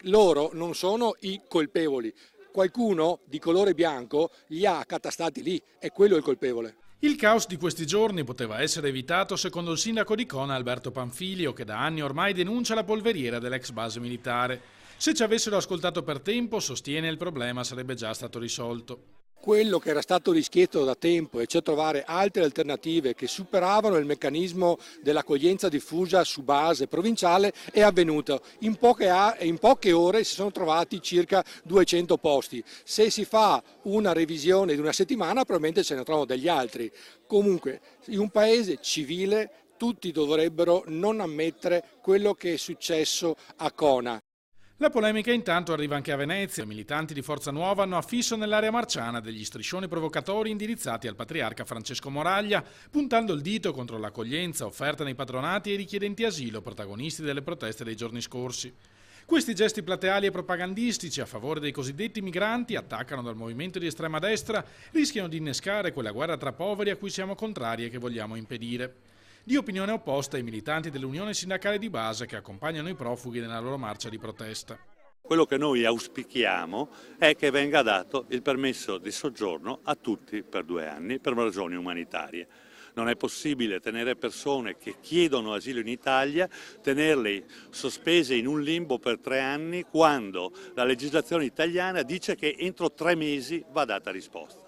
Loro non sono i colpevoli, qualcuno di colore bianco li ha accatastati lì e quello è il colpevole. Il caos di questi giorni poteva essere evitato secondo il sindaco di Cona Alberto Panfilio, che da anni ormai denuncia la polveriera dell'ex base militare. Se ci avessero ascoltato per tempo, sostiene, il problema sarebbe già stato risolto. Quello che era stato rischiato da tempo, e cioè trovare altre alternative che superavano il meccanismo dell'accoglienza diffusa su base provinciale, è avvenuto. In poche ore si sono trovati circa 200 posti. Se si fa una revisione di una settimana probabilmente se ne trovano degli altri. Comunque, in un paese civile tutti dovrebbero non ammettere quello che è successo a Cona. La polemica intanto arriva anche a Venezia. I militanti di Forza Nuova hanno affisso nell'area marciana degli striscioni provocatori indirizzati al patriarca Francesco Moraglia, puntando il dito contro l'accoglienza offerta nei patronati ai richiedenti asilo, protagonisti delle proteste dei giorni scorsi. Questi gesti plateali e propagandistici a favore dei cosiddetti migranti attaccano dal movimento di estrema destra, rischiano di innescare quella guerra tra poveri a cui siamo contrari e che vogliamo impedire. Di opinione opposta ai militanti dell'Unione Sindacale di Base che accompagnano i profughi nella loro marcia di protesta. Quello che noi auspichiamo è che venga dato il permesso di soggiorno a tutti per 2 anni per ragioni umanitarie. Non è possibile tenere persone che chiedono asilo in Italia, tenerle sospese in un limbo per 3 anni quando la legislazione italiana dice che entro 3 mesi va data risposta.